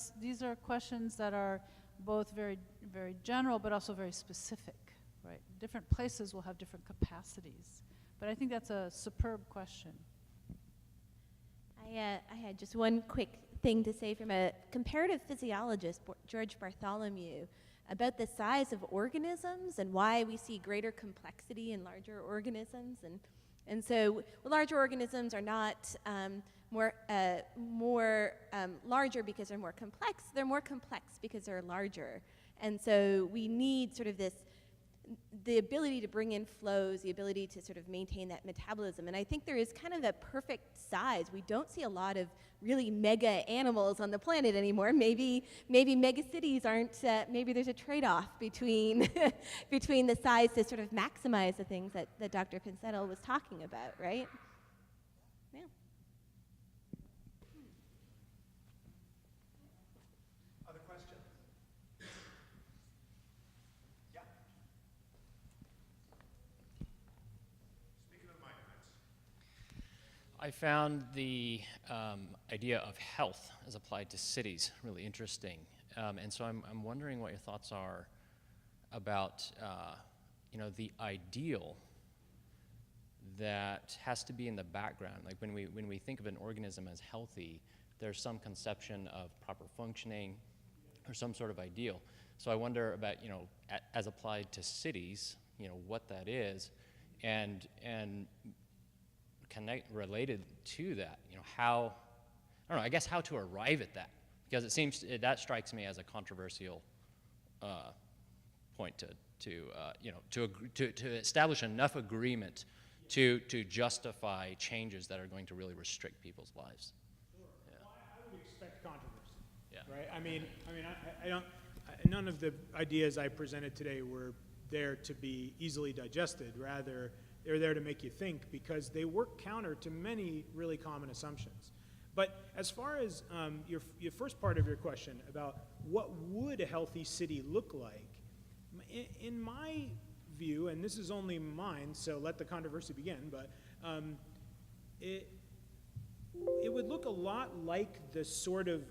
questions that are both very, very general, but also very specific, right? Different places will have different capacities. But I think that's a superb question. I had just one quick thing to say from a comparative physiologist, George Bartholomew, about the size of organisms and why we see greater complexity in larger organisms. And so larger organisms are not larger because they're more complex. They're more complex because they're larger. And so we need sort of the ability to bring in flows, the ability to sort of maintain that metabolism. And I think there is kind of a perfect size. We don't see a lot of really mega animals on the planet anymore. Maybe mega cities aren't, maybe there's a trade-off between between the size to sort of maximize the things that Dr. Pinsettle was talking about, right? Yeah. Other questions? Yeah. Speaking of the migrants. I found the idea of health as applied to cities really interesting. And so I'm wondering what your thoughts are about the ideal that has to be in the background. Like when we think of an organism as healthy, there's some conception of proper functioning or some sort of ideal. So I wonder about, as applied to cities, what that is, and related to that, how, I don't know, I guess how to arrive at that, because it seems that strikes me as a controversial point to establish enough agreement to justify changes that are going to really restrict people's lives. Sure. Yeah. Well, I would expect controversy. Yeah. Right. I don't. None of the ideas I presented today were there to be easily digested. Rather, they're there to make you think, because they work counter to many really common assumptions. But as far as your first part of your question about what would a healthy city look like, in my view, and this is only mine, so let the controversy begin, but it would look a lot like the sort of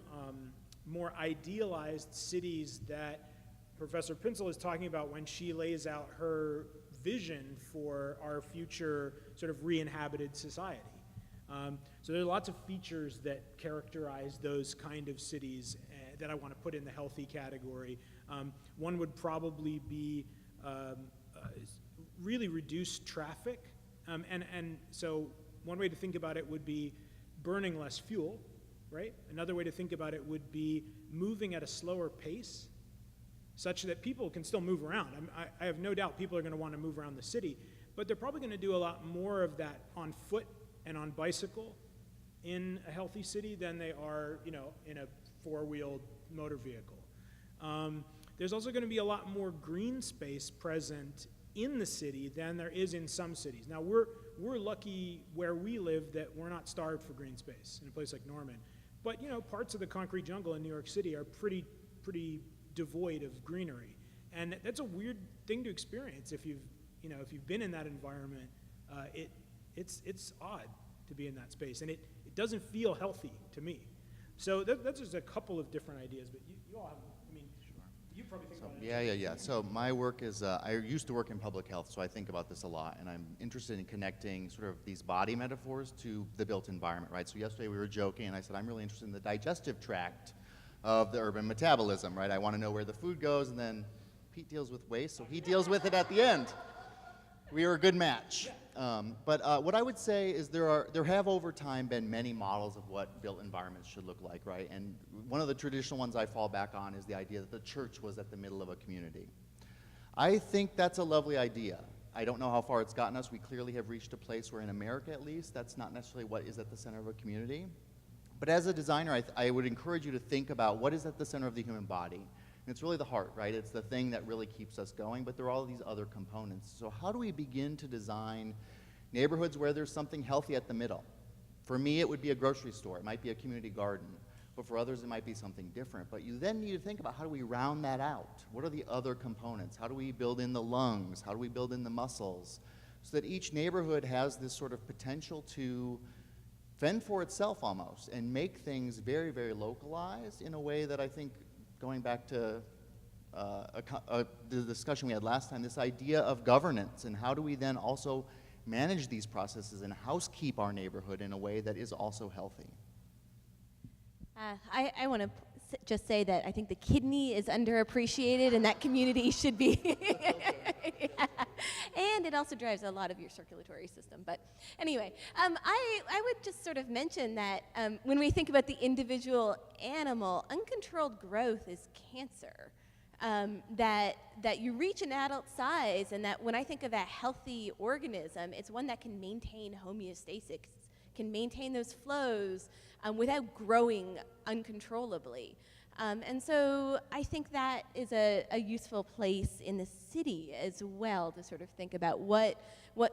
more idealized cities that Professor Pinsel is talking about when she lays out her vision for our future sort of re-inhabited society. So there are lots of features that characterize those kind of cities that I want to put in the healthy category. One would probably be really reduced traffic. And so one way to think about it would be burning less fuel, right? Another way to think about it would be moving at a slower pace, such that people can still move around. I have no doubt people are going to want to move around the city, but they're probably going to do a lot more of that on foot and on bicycle in a healthy city than they are, in a four-wheeled motor vehicle. There's also going to be a lot more green space present in the city than there is in some cities. Now, we're lucky where we live that we're not starved for green space in a place like Norman. But parts of the concrete jungle in New York City are pretty devoid of greenery, and that's a weird thing to experience if you've been in that environment. It's odd to be in that space, and it doesn't feel healthy to me. So that's just a couple of different ideas, but you all have, you probably think about it. Yeah. So my work is, I used to work in public health, so I think about this a lot, and I'm interested in connecting sort of these body metaphors to the built environment, right? So yesterday we were joking, and I said, I'm really interested in the digestive tract of the urban metabolism, right? I want to know where the food goes, and then Pete deals with waste, so he deals with it at the end. We are a good match. But what I would say is there have over time been many models of what built environments should look like, right? And one of the traditional ones I fall back on is the idea that the church was at the middle of a community. I think that's a lovely idea. I don't know how far it's gotten us. We clearly have reached a place where in America at least, that's not necessarily what is at the center of a community. But as a designer, I would encourage you to think about what is at the center of the human body. And it's really the heart, right? It's the thing that really keeps us going, but there are all these other components. So how do we begin to design neighborhoods where there's something healthy at the middle? For me, it would be a grocery store. It might be a community garden. But for others, it might be something different. But you then need to think about, how do we round that out? What are the other components? How do we build in the lungs? How do we build in the muscles? So that each neighborhood has this sort of potential to fend for itself almost and make things very, very localized in a way that I think, going back to the discussion we had last time, this idea of governance and how do we then also manage these processes and housekeep our neighborhood in a way that is also healthy. I want to just say that I think the kidney is underappreciated and that community should be. Yeah. And it also drives a lot of your circulatory system. But anyway, I would just sort of mention that when we think about the individual animal, uncontrolled growth is cancer. That you reach an adult size, and that when I think of a healthy organism, it's one that can maintain homeostasis, can maintain those flows without growing uncontrollably. And so I think that is a useful place in the city as well to sort of think about what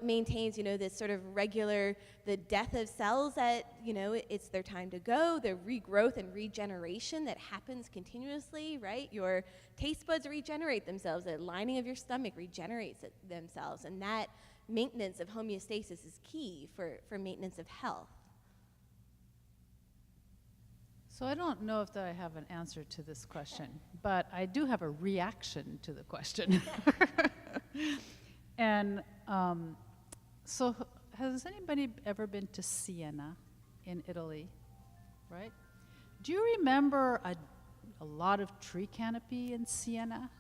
maintains, this sort of regular, the death of cells that, it's their time to go, the regrowth and regeneration that happens continuously, right? Your taste buds regenerate themselves, the lining of your stomach regenerates themselves, and that maintenance of homeostasis is key for maintenance of health. So I don't know if that I have an answer to this question, but I do have a reaction to the question. And so has anybody ever been to Siena in Italy, right? Do you remember a lot of tree canopy in Siena?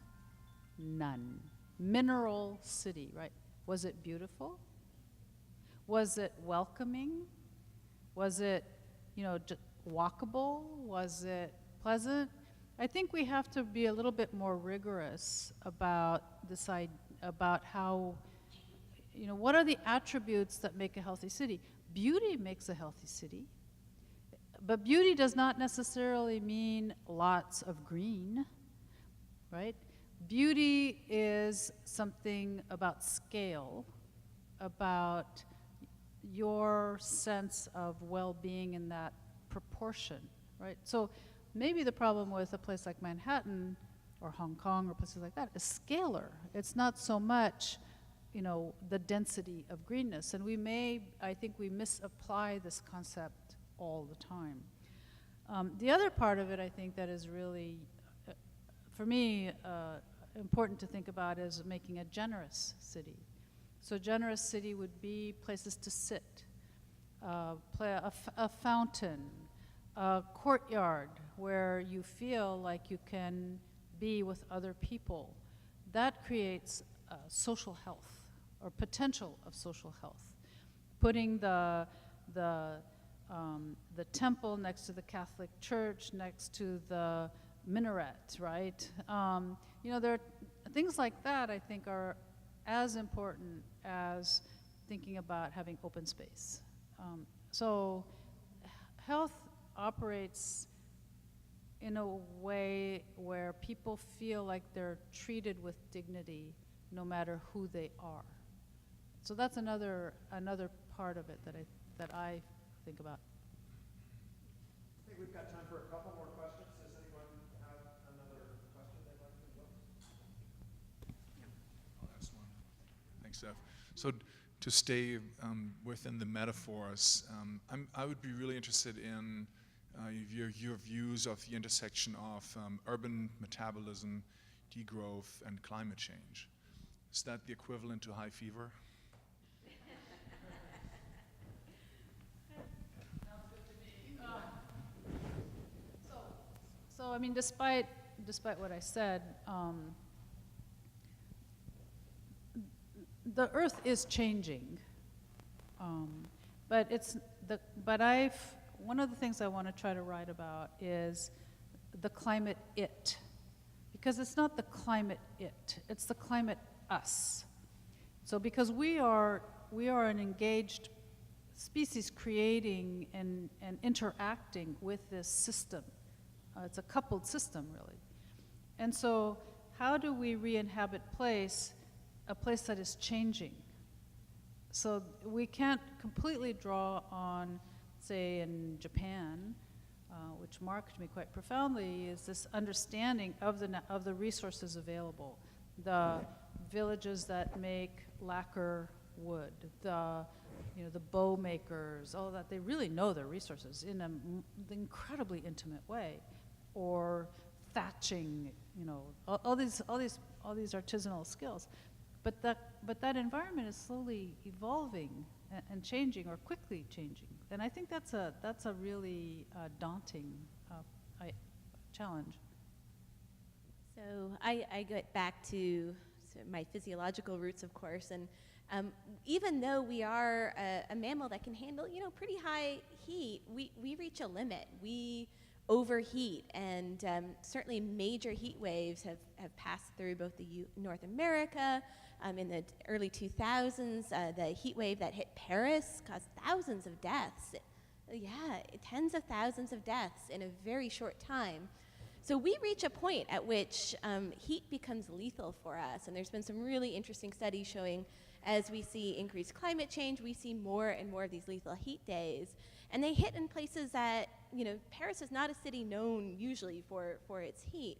None. Mineral city, right? Was it beautiful? Was it welcoming? Was it, walkable? Was it pleasant? I think we have to be a little bit more rigorous about this about how, what are the attributes that make a healthy city? Beauty makes a healthy city, but beauty does not necessarily mean lots of green, right? Beauty is something about scale, about your sense of well-being in that proportion, right? So maybe the problem with a place like Manhattan or Hong Kong or places like that is scalar. It's not so much, the density of greenness. And I think we misapply this concept all the time. The other part of it, I think, that is really, for me, important to think about is making a generous city. So a generous city would be places to sit, a fountain, a courtyard where you feel like you can be with other people. That creates social health or potential of social health. Putting the temple next to the Catholic Church, next to the minaret, right? There are things like that I think are as important as thinking about having open space. So health operates in a way where people feel like they're treated with dignity no matter who they are. So that's another part of it that I think about. think we've got time for a couple more questions. Does anyone have another question they'd like to pose? I'll ask one. Thanks, Steph. So to stay within the metaphors, I would be really interested in your views of the intersection of urban metabolism, degrowth, and climate change. Is that the equivalent to high fever? So I mean, despite what I said, the Earth is changing, but one of the things I want to try to write about is the climate it, because it's not the climate it, it's the climate us. So because we are an engaged species creating and interacting with this system. It's a coupled system, really. And so how do we re-inhabit a place that is changing? So we can't completely draw on, say, in Japan, which marked me quite profoundly, is this understanding of the resources available. The villages that make lacquer wood, the bow makers, all of that, they really know their resources in an incredibly intimate way. Or thatching, all these artisanal skills. But that environment is slowly evolving and changing, or quickly changing. And I think that's a really daunting challenge. So I get back to my physiological roots, of course, and even though we are a mammal that can handle, pretty high heat, we reach a limit. We overheat, and certainly major heat waves have passed through both North America. In the early 2000s, the heat wave that hit Paris caused thousands of deaths. Tens of thousands of deaths in a very short time. So we reach a point at which heat becomes lethal for us, and there's been some really interesting studies showing as we see increased climate change, we see more and more of these lethal heat days. And they hit in places that, Paris is not a city known usually for its heat.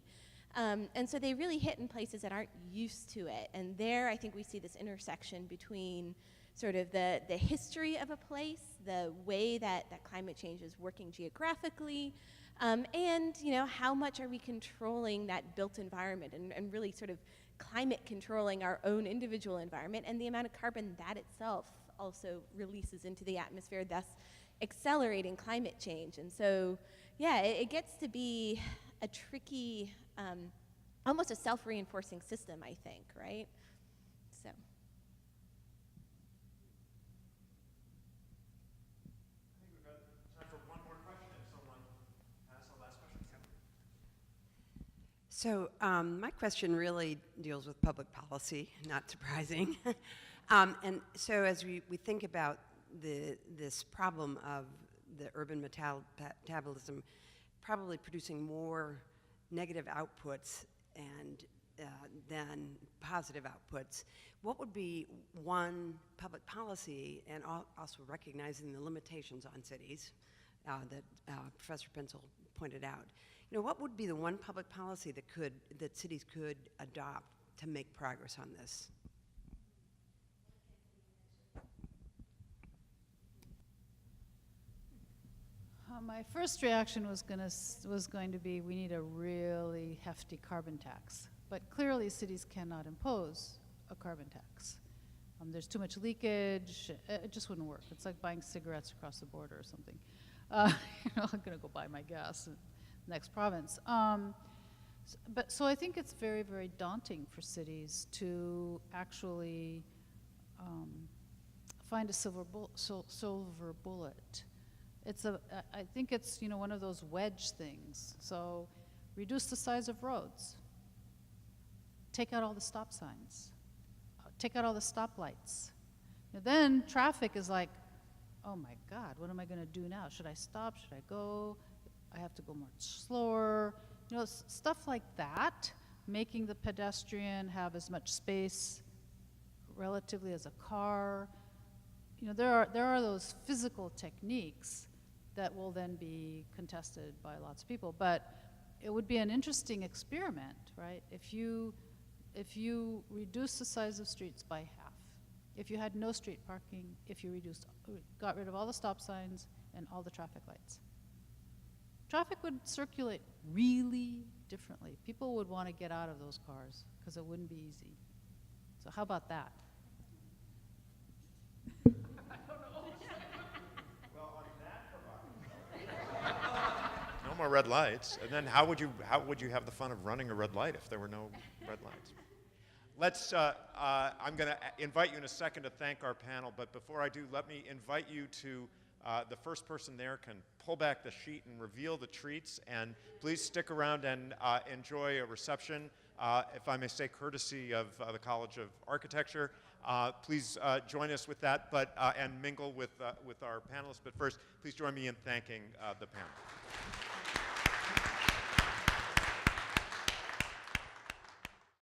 And so they really hit in places that aren't used to it. And there I think we see this intersection between sort of the history of a place, the way that climate change is working geographically, and how much are we controlling that built environment and really sort of climate controlling our own individual environment, and the amount of carbon that itself also releases into the atmosphere, thus accelerating climate change. And so, it gets to be a tricky, almost a self-reinforcing system, I think, right? So. I think we've got time for one more question if someone has a last question. So my question really deals with public policy, not surprising. And so as we think about this problem of the urban metabolism probably producing more negative outputs and than positive outputs, what would be one public policy, and also recognizing the limitations on cities that Professor Pencil pointed out, what would be the one public policy that cities could adopt to make progress on this? My first reaction was going to be we need a really hefty carbon tax. But clearly cities cannot impose a carbon tax. There's too much leakage. It just wouldn't work. It's like buying cigarettes across the border or something. I'm going to go buy my gas in the next province. So I think it's very, very daunting for cities to actually find a silver bullet. I think it's one of those wedge things. So reduce the size of roads. Take out all the stop signs. Take out all the stoplights. Then traffic is like, oh my God, what am I going to do now? Should I stop? Should I go? I have to go much slower. Stuff like that, making the pedestrian have as much space relatively as a car. There are those physical techniques that will then be contested by lots of people. But it would be an interesting experiment, right? If you reduce the size of streets by half, if you had no street parking, if you got rid of all the stop signs and all the traffic lights. Traffic would circulate really differently. People would want to get out of those cars because it wouldn't be easy. So how about that? No more red lights. And then how would you have the fun of running a red light if there were no red lights? Let's, I'm going to invite you in a second to thank our panel, but before I do, let me invite you to, the first person there can pull back the sheet and reveal the treats, and please stick around and enjoy a reception, if I may say, courtesy of the College of Architecture. Please join us with that, and mingle with our panelists. But first, please join me in thanking the panel.